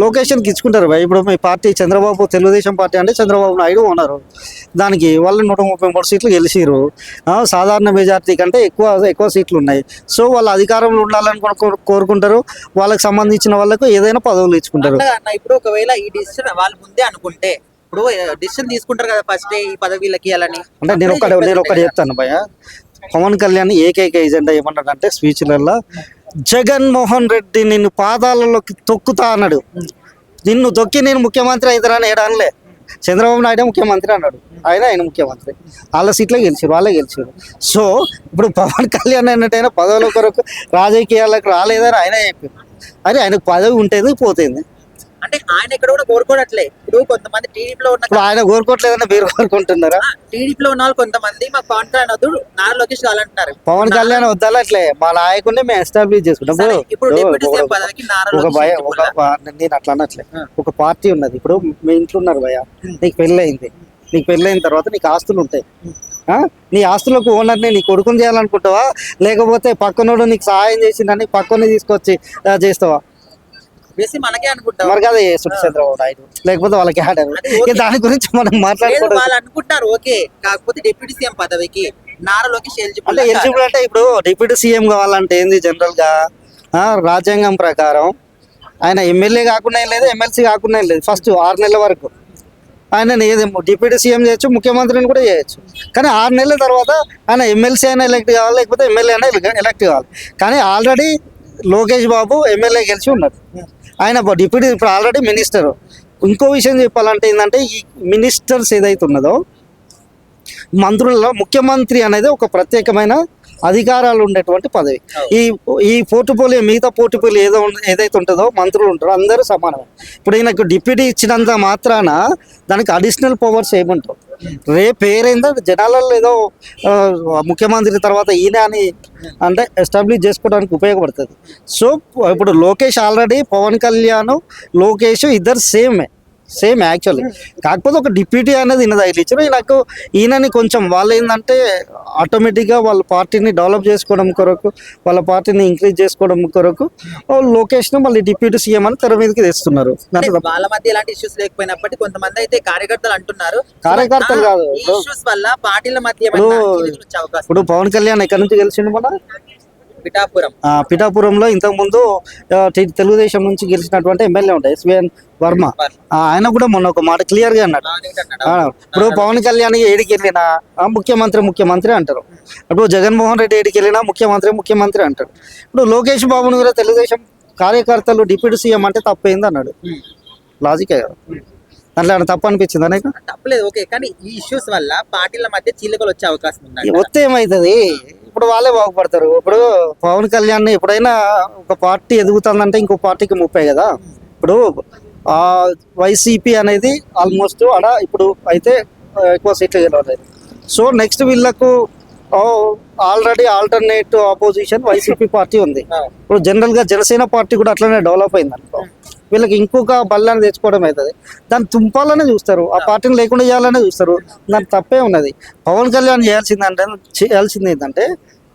లొకేషన్కి ఇచ్చుకుంటారు భయ్. ఇప్పుడు మీ పార్టీ చంద్రబాబు తెలుగుదేశం పార్టీ అంటే చంద్రబాబు నాయుడు ఉన్నారు. దానికి వాళ్ళు 133 సీట్లు గెలిచిరు. సాధారణ మెజార్టీ కంటే ఎక్కువ సీట్లు ఉన్నాయి. సో వాళ్ళు అధికారంలో ఉండాలని కోరుకుంటారు. వాళ్ళకి సంబంధించిన వాళ్ళకు ఏదైనా పదవులు ఇచ్చుకుంటారు. ఇప్పుడు ఒకవేళ ఈ డిసిషన్ వాళ్ళు ముందే అనుకుంటే ఇప్పుడు డిసిషన్ తీసుకుంటారు కదా ఫస్ట్ ఈ పదవిలకి ఇవ్వాలని. అంటే నేను ఒకటి చెప్తాను భయ్య. పవన్ కళ్యాణ్ ఏకైక ఎజెండా ఏమన్నాడంటే స్పీచ్లలో, జగన్మోహన్ రెడ్డి నిన్ను పాదాలలోకి తొక్కుతా అన్నాడు. నిన్ను తొక్కి నేను ముఖ్యమంత్రి అవుతారా అని ఏడనలే. చంద్రబాబు నాయుడు ముఖ్యమంత్రి అన్నాడు, ఆయన ముఖ్యమంత్రి. వాళ్ళ సీట్లే గెలిచారు, వాళ్ళే గెలిచారు. సో ఇప్పుడు పవన్ కళ్యాణ్ అన్నట్టయినా పదవుల కొరకు రాజకీయాలకు రాలేదని ఆయన చెప్పారు. అదే ఆయనకు పదవి ఉంటుంది పోతుంది. అంటే ఆయన ఇక్కడ కూడా కోరుకోవట్లే. ఇప్పుడు కొంతమంది టీడీపీలో ఉన్న ఆయన కోరుకోవట్లేదని మీరు కోరుకుంటున్నారా? టీడీపీలో ఉన్న వాళ్ళు కొంతమంది మాకు పవన్ కళ్యాణ్ వద్దు, నారా లోకేష్ కావాలంటున్నారు. పవన్ కళ్యాణ్ వద్దలట్లే, మా నాయకుడిని మేము ఎస్టాబ్లిష్ చేసుకుంటాం. ఇప్పుడు డిప్యూటీ సీఎం పదవికి నారా లోకేష్ నేను అట్లా అనట్లే. ఒక పార్టీ ఉన్నది. ఇప్పుడు మీ ఇంట్లో ఉన్నారు భయ్య, నీకు పెళ్ళయింది. నీకు పెళ్ళైన తర్వాత నీకు ఆస్తులు ఉంటాయి. నీ ఆస్తులకు ఓనర్ని నీ కొడుకుని చేయాలనుకుంటావా, లేకపోతే పక్కనోడు నీకు సహాయం చేసిందని పక్కని తీసుకొచ్చి చేస్తావా? మనకే అనుకుంటారు మరి కదా చంద్రబాబు నాయుడు, లేకపోతే వాళ్ళకి దాని గురించి మనం మాట్లాడుకోవడం. వాళ్ళు అనుకుంటారు ఓకే. కాకపోతే డిప్యూటీ సీఎం పదవికి నారా లోకేష్ అంటే ఎలిజిబుల్ అంటే ఇప్పుడు డిప్యూటీ సీఎం కావాలంటే ఏంది, జనరల్ గా రాజ్యాంగం ప్రకారం ఆయన ఎమ్మెల్యే కాకుండా లేదు, ఎమ్మెల్సీ కాకుండా లేదు. ఫస్ట్ 6 నెలల వరకు ఆయన డిప్యూటీ సీఎం చేయొచ్చు, ముఖ్యమంత్రిని కూడా చేయొచ్చు. కానీ 6 నెలల తర్వాత ఆయన ఎమ్మెల్సీ అయినా ఎలక్ట్ కావాలి, లేకపోతే ఎమ్మెల్యే అయినా ఎలక్ట్ కావాలి. కానీ ఆల్రెడీ లోకేష్ బాబు ఎమ్మెల్యే గెలిచి ఉన్నారు. ఆయన డిప్యూటీ ఇప్పుడు ఆల్రెడీ మినిస్టర్. ఇంకో విషయం చెప్పాలంటే ఏంటంటే, ఈ మినిస్టర్స్ ఏదైతే ఉన్నదో మంత్రులలో ముఖ్యమంత్రి అనేది ఒక ప్రత్యేకమైన అధికారాలు ఉండేటువంటి పదవి. ఈ పోర్టుపోలియో మిగతా పోర్టుపోలియో ఏదైతే ఉంటుందో మంత్రులు ఉంటారో అందరూ సమానమే. ఇప్పుడు ఈయనకు డిప్యూటీ ఇచ్చినంత మాత్రాన దానికి అడిషనల్ పవర్స్ ఏముంటావు. రేపు పేరైందా జనాలలో ఏదో ముఖ్యమంత్రి తర్వాత ఈయన అని అంటే ఎస్టాబ్లిష్ చేసుకోవడానికి ఉపయోగపడుతుంది. సో ఇప్పుడు లోకేష్ ఆల్రెడీ పవన్ కళ్యాణ్ లోకేష్ ఇద్దరు సేమ్ యాక్చువల్లీ. కాకపోతే ఒక డిప్యూటీ అనేది ఈయన ఇచ్చారు. నాకు ఈయనని కొంచెం వాళ్ళు ఏంటంటే ఆటోమేటిక్గా వాళ్ళ పార్టీని డెవలప్ చేసుకోవడం కొరకు, వాళ్ళ పార్టీని ఇంక్రీజ్ చేసుకోవడం కొరకు లోకేష్ను మళ్ళీ డిప్యూటీ సీఎం అని తెర మీదకి తెస్తున్నారు. వాళ్ళ మధ్య ఎలాంటి ఇష్యూస్ లేకపోయినప్పటికీ కొంతమంది అయితే కార్యకర్తలు అంటున్నారు, కార్యకర్తలు కాదు ఇష్యూస్ వల్ల పార్టీల మధ్య ఇప్పుడు పవన్ కళ్యాణ్ ఎక్కడి నుంచి గెలిచిండు మన పిఠాపురంలో ఇంతకు ముందు తెలుగుదేశం నుంచి గెలిచినటువంటి ఎమ్మెల్యే ఉంటాయి ఎస్విఎన్ వర్మ. ఆయన కూడా మొన్న ఒక మాట క్లియర్ గా అన్నాడు. ఇప్పుడు పవన్ కళ్యాణ్ ఏడికి వెళ్ళినా ముఖ్యమంత్రి అంటారు. ఇప్పుడు జగన్మోహన్ రెడ్డి ఏడికి వెళ్ళినా ముఖ్యమంత్రి అంటారు. ఇప్పుడు లోకేష్ బాబును కూడా తెలుగుదేశం కార్యకర్తలు డిప్యూటీ సీఎం అంటే తప్పైంది అన్నాడు. లాజికే కదా, దాంట్లో తప్పు అనిపించింది అనేక తప్పలేదు. ఓకే, కానీ ఈ ఇష్యూస్ వల్ల పార్టీల మధ్య చీలికలు వచ్చే అవకాశం ఉంది. వస్తే ఏమవుతుంది, ఇప్పుడు వాళ్ళే బాగుపడతారు. ఇప్పుడు పవన్ కళ్యాణ్ ఎప్పుడైనా ఒక పార్టీ ఎదుగుతుందంటే ఇంకో పార్టీకి ముప్పే కదా. ఇప్పుడు వైసీపీ అనేది ఆల్మోస్ట్ అక్కడ ఇప్పుడు అయితే ఎక్కువ సీట్లు గెలవలేదు. సో నెక్స్ట్ వీళ్ళకు already alternate opposition YCP party ఉంది. ఇప్పుడు జనరల్గా జనసేన పార్టీ కూడా అట్లనే డెవలప్ అయింది అనుకో, వీళ్ళకి ఇంకొక బల్లాన్ని తెచ్చుకోవడం అవుతుంది. దాన్ని తుంపాలనే చూస్తారు, ఆ పార్టీని లేకుండా చేయాలనే చూస్తారు. దానికి తప్పే ఉన్నది. పవన్ కళ్యాణ్ చేయాల్సింది ఏంటంటే,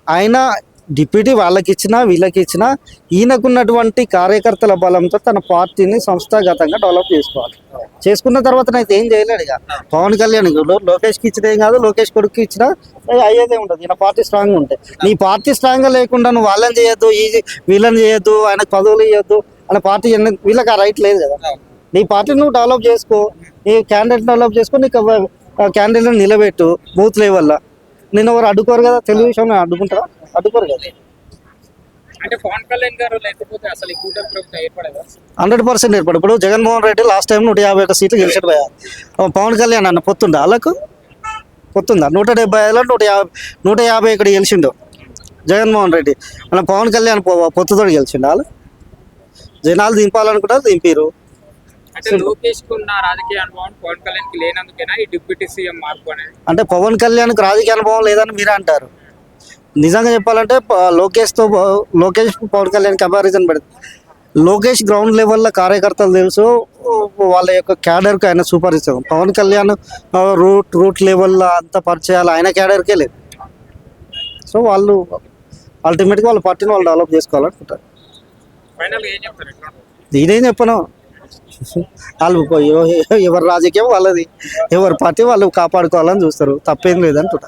ఆయన డిప్యూటీ వాళ్ళకి ఇచ్చినా వీళ్ళకి ఇచ్చినా ఈయనకున్నటువంటి కార్యకర్తల బలంతో తన పార్టీని సంస్థాగతంగా డెవలప్ చేసుకోవాలి. చేసుకున్న తర్వాత అయితే ఏం చేయలేడు ఇక పవన్ కళ్యాణ్. లోకేష్కి ఇచ్చిన ఏం కాదు, లోకేష్ కొడుకు ఇచ్చినా అయ్యేదే ఉండదు. ఈయన పార్టీ స్ట్రాంగ్ ఉంటాయి. నీ పార్టీ స్ట్రాంగ్గా లేకుండా నువ్వు వాళ్ళని చేయొద్దు, వీళ్ళని చేయొద్దు, ఆయనకు పదవులు ఇవ్వద్దు అనే పార్టీ వీళ్ళకి ఆ రైట్ లేదు కదా. నీ పార్టీ నువ్వు డెవలప్ చేసుకో, నీ క్యాండిడేట్ డెవలప్ చేసుకో, నీకు క్యాండిడేట్ని నిలబెట్టు బూత్ లెవెల్లో. నేను ఎవరు అడ్డుకోరు కదా, తెలుగు విషయం అడ్డుకుంటారా? అడ్డుకోరు కదా. అంటే పవన్ కళ్యాణ్ గారు లేకపోతే అసలు 100% ఏర్పడు. ఇప్పుడు జగన్మోహన్ రెడ్డి లాస్ట్ టైం 151 సీట్లు గెలిచాడు భయ. పవన్ కళ్యాణ్ అన్న పొత్తుందా వాళ్ళకు? పొత్తుందా? 170లో 150 ఇక్కడ గెలిచిండు జగన్మోహన్ రెడ్డి. మన పవన్ కళ్యాణ్ పొత్తుతో గెలిచిండు. వాళ్ళు జనాలు దింపాలనుకుంటారు, దింపారు. అంటే లోకేష్ కు ఉన్న రాజకీయ అనుభవం పవన్ కళ్యాణ్ కి లేనందుకేనా ఈ డిప్యూటీ సీఎం మార్పు అనేది? అంటే పవన్ కళ్యాణ్ కు రాజకీయ అనుభవం లేదని మీరే అంటారు. నిజంగా చెప్పాలంటే లోకేష్ పవన్ కళ్యాణ్ కంపారిజన్ పెడుతుంది. లోకేష్ గ్రౌండ్ లెవెల్లో కార్యకర్తలు తెలుసు, వాళ్ళ యొక్క క్యాడర్కి ఆయన సూపర్ ఇస్తాం. పవన్ కళ్యాణ్ రూట్ లెవెల్లో అంత పరిచయాలు ఆయన క్యాడర్కే లేదు. సో వాళ్ళు అల్టిమేట్గా వాళ్ళ పార్టీని వాళ్ళు డెవలప్ చేసుకోవాలనుకుంటారు. ఫైనల్ ఏం చెప్తారు? నేనేం చెప్పను, వాళ్ళు ఎవరి రాజకీయం వాళ్ళది, ఎవరి పార్టీ వాళ్ళు కాపాడుకోవాలని చూస్తారు, తప్పేం లేదంటున్నా.